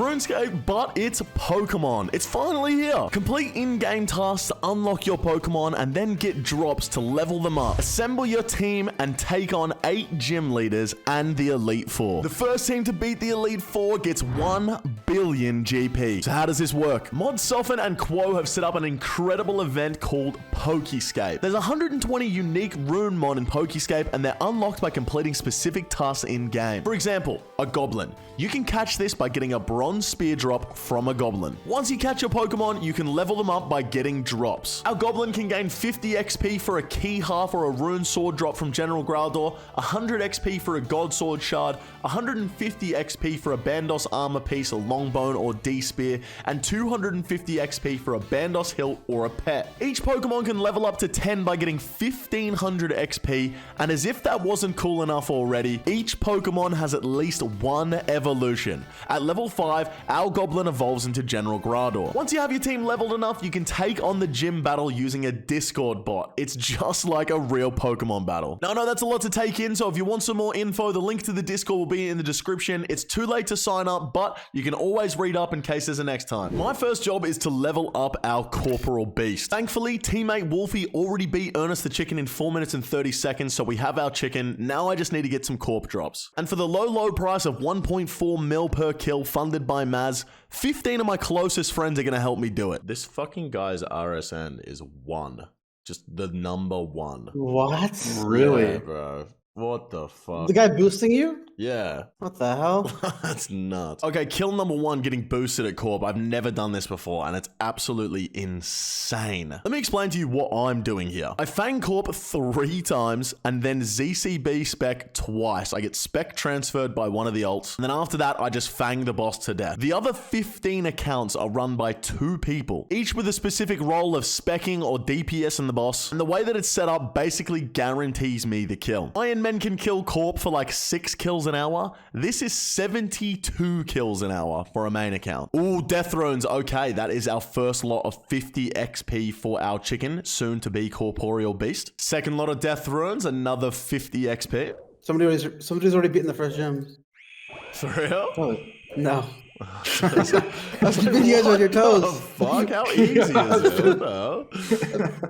RuneScape, but it's Pokemon. It's finally here. Complete in-game tasks to unlock your Pokemon and then get drops to level them up. Assemble your team and take on 8 gym leaders and the Elite Four. The first team to beat the Elite Four gets 1 billion GP. So how does this work? Mod Soften and Quo have set up an incredible event called Pokescape. There's 120 unique rune mod in Pokescape, and they're unlocked by completing specific tasks in-game. For example, a Goblin. You can catch this by getting a bronze spear drop from a Goblin. Once you catch your Pokemon, you can level them up by getting drops. Our Goblin can gain 50 XP for a Key Half or a Rune Sword drop from General Growlithe, 100 XP for a God Sword Shard, 150 XP for a Bandos Armor Piece, a Longbone or D-Spear, and 250 XP for a Bandos Hilt or a pet. Each Pokemon can level up to 10 by getting 1500 XP, and as if that wasn't cool enough already, each Pokemon has at least one evolution. At level 5, our Goblin evolves into General Growlithe. Once you have your team leveled enough, you can take on the gym battle using a Discord bot. It's just like a real Pokemon battle. Now, I know that's a lot to take in, so if you want some more info, the link to the Discord will be in the description. It's too late to sign up, but you can always read up in case there's a next time. My first job is to level up our Corporal Beast. Thankfully, teammate Wolfie already beat Ernest the Chicken in 4 minutes and 30 seconds, so we have our chicken. Now I just need to get some Corp drops. And for the low price of 1.4 mil per kill funded by Maz, 15 of my closest friends are going to help me do it. This fucking guy's RSN is 1. Just the number 1. What? Really? Yeah, bro. What the fuck? The guy boosting you? Yeah. What the hell? That's nuts. Okay, kill number 1 getting boosted at Corp. I've never done this before, and it's absolutely insane. Let me explain to you what I'm doing here. I Fang Corp 3 times, and then ZCB spec twice. I get spec transferred by one of the ults, and then after that, I just Fang the boss to death. The other 15 accounts are run by 2 people, each with a specific role of specking or DPS in the boss, and the way that it's set up basically guarantees me the kill. Iron Men can kill Corp for like 6 kills an hour. This is 72 kills an hour for a main account. Ooh, Death Runes. Okay, that is our first lot of 50 XP for our chicken, soon to be Corporeal Beast. Second lot of Death Runes, another 50 XP. Somebody's already beaten the first gym. For real? Oh, no. That's keeping you guys on your toes. What the fuck? How easy is it? No.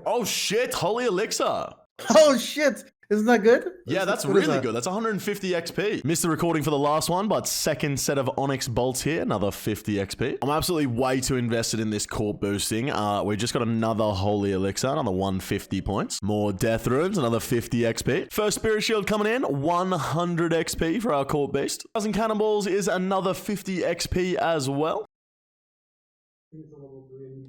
Oh shit, Holy Elixir. Oh shit. Isn't that good? Yeah, that's really good. That's 150 XP. Missed the recording for the last one, but second set of Onyx Bolts here, another 50 XP. I'm absolutely way too invested in this Corp boosting. We just got another Holy Elixir, another 150 points. More Death Runes, another 50 XP. First Spirit Shield coming in, 100 XP for our Corp Beast. 1,000 Cannonballs is another 50 XP as well.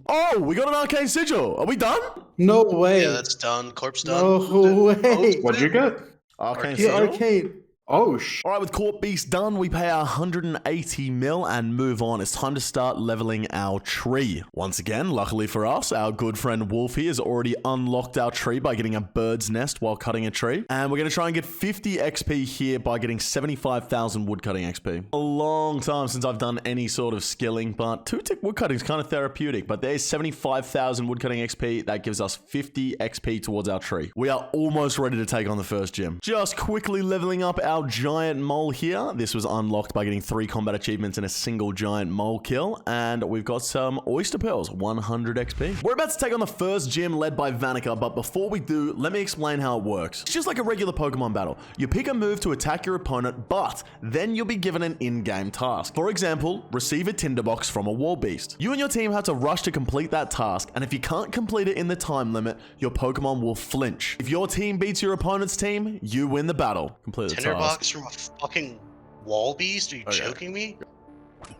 Oh, we got an Arcane Sigil. Are we done? No way. Yeah, that's done. Corp's done. No way. What'd you get? Arcane The Sigil. arcade. Oh, All right, with Corp Beast done, we pay our 180 mil and move on. It's time to start leveling our tree. Once again, luckily for us, our good friend Wolfie has already unlocked our tree by getting a bird's nest while cutting a tree. And we're going to try and get 50 XP here by getting 75,000 woodcutting XP. A long time since I've done any sort of skilling, but 2-tick woodcutting is kind of therapeutic. But there's 75,000 woodcutting XP. That gives us 50 XP towards our tree. We are almost ready to take on the first gym. Just quickly leveling up our giant mole here. This was unlocked by getting 3 combat achievements in a single giant mole kill, and we've got some oyster pearls, 100 XP. We're about to take on the first gym led by Vanica, but before we do, let me explain how it works. It's just like a regular Pokemon battle. You pick a move to attack your opponent, but then you'll be given an in-game task. For example, receive a tinderbox from a wall beast. You and your team have to rush to complete that task, and if you can't complete it in the time limit, your Pokemon will flinch. If your team beats your opponent's team, you win the battle. Complete the task. Tinderbox from a fucking wall beast? Are you joking me?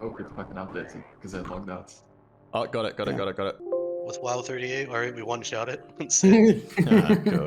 Oh, it's fucking outdated because I logged out. Oh, got it. With WoW 38? Alright, we one-shot it. Go.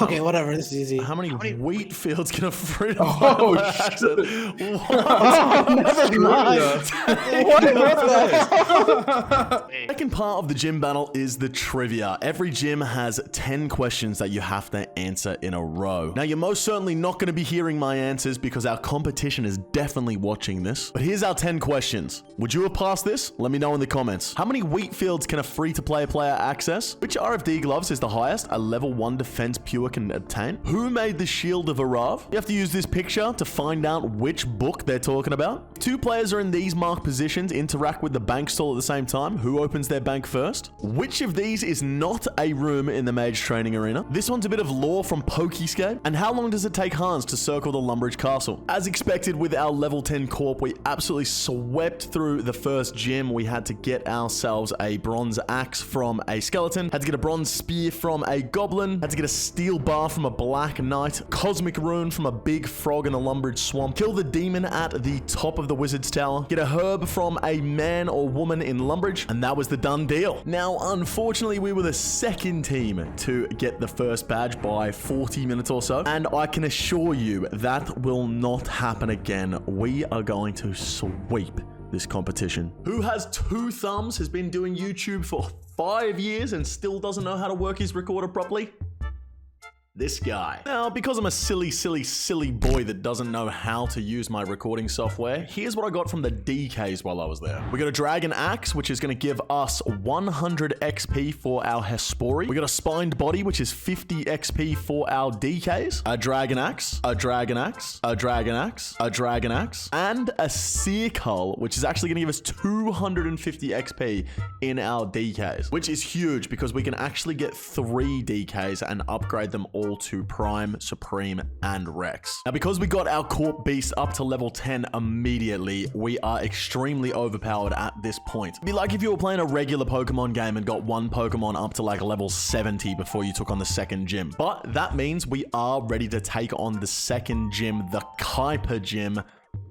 Okay, whatever. This is easy. How many wheat fields can a freedom Oh, accent? Oh, never mind. What was that? Second part of the gym battle is the trivia. Every gym has 10 questions that you have to answer in a row. Now, you're most certainly not going to be hearing my answers because our competition is definitely watching this. But here's our 10 questions. Would you have passed this? Let me know in the comments. How many wheat fields can a free-to-play player access? Which RFD gloves is the highest? A level 1 defense pure viewer can obtain. Who made the Shield of Arav? You have to use this picture to find out which book they're talking about. If 2 players are in these marked positions, interact with the bank stall at the same time. Who opens their bank first? Which of these is not a room in the Mage Training Arena? This one's a bit of lore from RuneScape. And how long does it take Hans to circle the Lumbridge Castle? As expected with our level 10 corp, we absolutely swept through the first gym. We had to get ourselves a bronze axe from a skeleton, had to get a bronze spear from a goblin, had to get a steel bar from a black knight, cosmic rune from a big frog in a Lumbridge swamp, kill the demon at the top of the wizard's tower, get a herb from a man or woman in Lumbridge, and that was the done deal. Now, unfortunately, we were the second team to get the first badge by 40 minutes or so, and I can assure you that will not happen again. We are going to sweep this competition. Who has 2 thumbs, has been doing YouTube for 5 years and still doesn't know how to work his recorder properly? This guy. Now, because I'm a silly boy that doesn't know how to use my recording software, here's what I got from the DKs while I was there. We got a dragon axe, which is going to give us 100 XP for our Hespori. We got a spined body, which is 50 XP for our DKs. A dragon axe, a dragon axe, a dragon axe, a dragon axe, and a seer cull, which is actually going to give us 250 XP in our DKs, which is huge because we can actually get 3 DKs and upgrade them all to Prime, Supreme, and Rex. Now, because we got our Corp Beast up to level 10 immediately, we are extremely overpowered at this point. It'd be like if you were playing a regular Pokemon game and got one Pokemon up to like level 70 before you took on the second gym. But that means we are ready to take on the second gym, the Kuiper gym,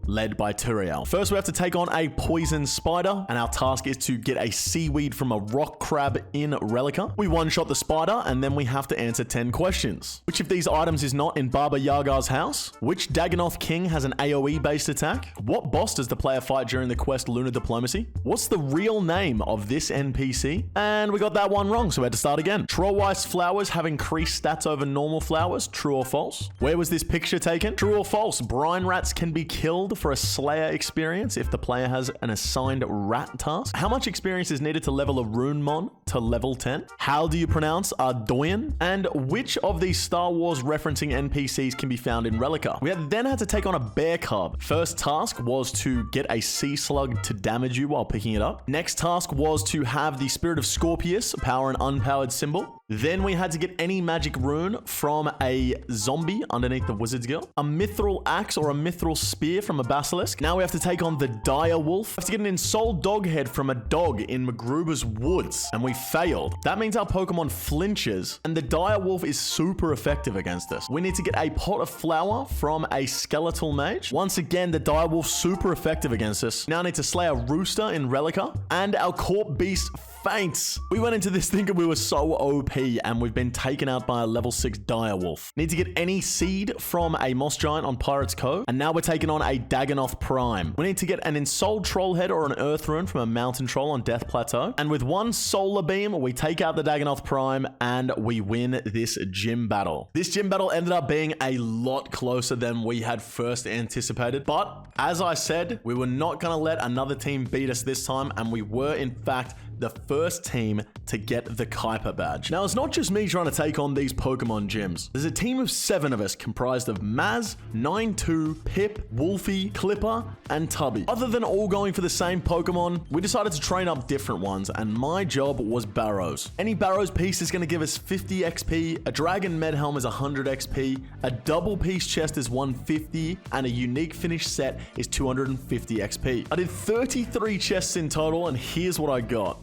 led by Turiel. First, we have to take on a poison spider, and our task is to get a seaweed from a rock crab in Relica. We one-shot the spider, and then we have to answer 10 questions. Which of these items is not in Baba Yaga's house? Which Dagannoth King has an AoE-based attack? What boss does the player fight during the quest Lunar Diplomacy? What's the real name of this NPC? And we got that one wrong, so we had to start again. Trollweiss flowers have increased stats over normal flowers. True or false? Where was this picture taken? True or false? Brine rats can be killed for a Slayer experience if the player has an assigned rat task. How much experience is needed to level a Runemon to level 10? How do you pronounce Ardoyan? And which of these Star Wars referencing NPCs can be found in Relica? We then had to take on a bear cub. First task was to get a sea slug to damage you while picking it up. Next task was to have the Spirit of Scorpius power an unpowered symbol. Then we had to get any magic rune from a zombie underneath the Wizard's Guild, a mithril axe or a mithril spear from a basilisk. Now we have to take on the dire wolf. We have to get an ensouled dog head from a dog in Magruber's woods, and we failed. That means our Pokemon flinches, and the dire wolf is super effective against us. We need to get a pot of flour from a skeletal mage. Once again, the dire wolf super effective against us. Now I need to slay a rooster in Relica, and our Corp Beast faints. We went into this thinking we were so OP, and we've been taken out by a level 6 direwolf. Need to get any seed from a moss giant on Pirate's Cove, and now we're taking on a Dagannoth Prime. We need to get an ensouled troll head or an earth rune from a mountain troll on Death Plateau, and with one solar beam, we take out the Dagannoth Prime, and we win this gym battle. This gym battle ended up being a lot closer than we had first anticipated, but as I said, we were not going to let another team beat us this time, and we were, in fact, the first team to get the Kuiper badge. Now, it's not just me trying to take on these Pokemon gyms. There's a team of 7 of us comprised of Maz, 9-2, Pip, Wolfie, Clipper, and Tubby. Other than all going for the same Pokemon, we decided to train up different ones, and my job was Barrows. Any Barrows piece is going to give us 50 XP, a Dragon Med Helm is 100 XP, a double piece chest is 150, and a unique finish set is 250 XP. I did 33 chests in total, and here's what I got.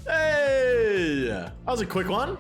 Hey! That was a quick one.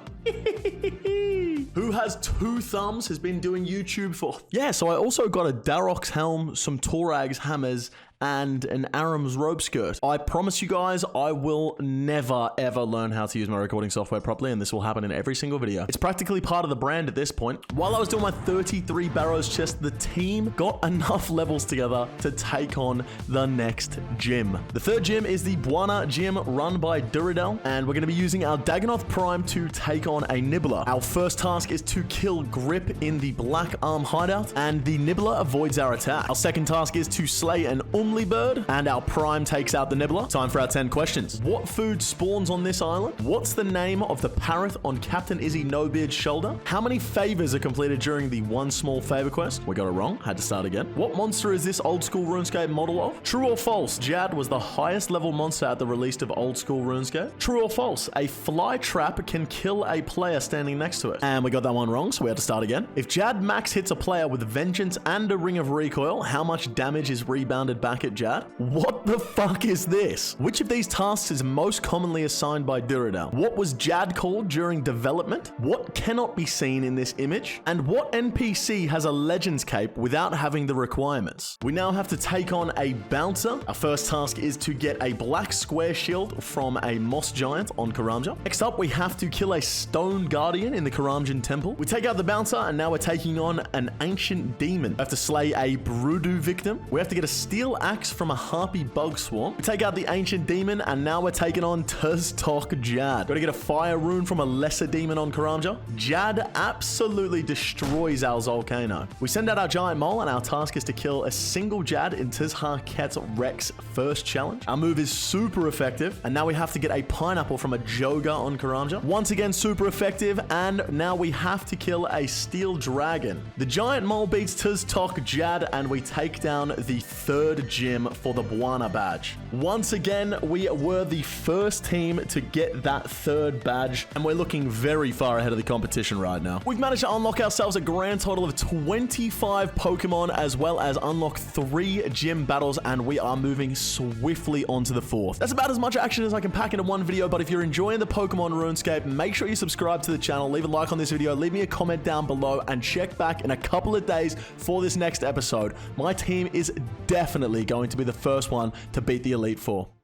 Who has 2 thumbs, has been doing YouTube for... Yeah, so I also got a Darrock's helm, some Torag's hammers, and an Aram's robe skirt. I promise you guys, I will never, ever learn how to use my recording software properly, and this will happen in every single video. It's practically part of the brand at this point. While I was doing my 33 Barrows chest, the team got enough levels together to take on the next gym. The third gym is the Buana gym run by Duradel, and we're going to be using our Dagannoth Prime to take on a Nibbler. Our first task is to kill Grip in the Black Arm hideout, and the Nibbler avoids our attack. Our second task is to slay an only bird, and our prime takes out the nibbler. Time for our 10 questions. What food spawns on this island? What's the name of the parrot on Captain Izzy No-Beard's shoulder? How many favors are completed during the one small favor quest? We got it wrong. Had to start again. What monster is this old school RuneScape model of? True or false? Jad was the highest level monster at the release of old school RuneScape. True or false? A fly trap can kill a player standing next to it. And we got that one wrong, so we had to start again. If Jad max hits a player with Vengeance and a Ring of Recoil, how much damage is rebounded back at Jad? What the fuck is this? Which of these tasks is most commonly assigned by Duradel? What was Jad called during development? What cannot be seen in this image? And what NPC has a Legends cape without having the requirements? We now have to take on a bouncer. Our first task is to get a black square shield from a moss giant on Karamja. Next up, we have to kill a stone guardian in the Karamjan temple. We take out the bouncer, and now we're taking on an ancient demon. We have to slay a Brudu victim. We have to get a steel axe from a harpy bug swarm. We take out the ancient demon, and now we're taking on Tuztok Jad. Gotta get a fire rune from a lesser demon on Karamja. Jad absolutely destroys our Zolcano. We send out our giant mole, and our task is to kill a single Jad in Tizharket Rex first challenge. Our move is super effective, and now we have to get a pineapple from a Joga on Karamja. Once again, super effective, and now we have to kill a steel dragon. The giant mole beats Tuztok Jad, and we take down the third gym for the Buana badge. Once again, we were the first team to get that third badge, and we're looking very far ahead of the competition right now. We've managed to unlock ourselves a grand total of 25 Pokemon, as well as unlock 3 gym battles, and we are moving swiftly onto the 4th. That's about as much action as I can pack into one video, but if you're enjoying the Pokemon RuneScape, make sure you subscribe to the channel, leave a like on this video, leave me a comment down below, and check back in a couple of days for this next episode. My team is definitely going to be the first one to beat the Elite Four.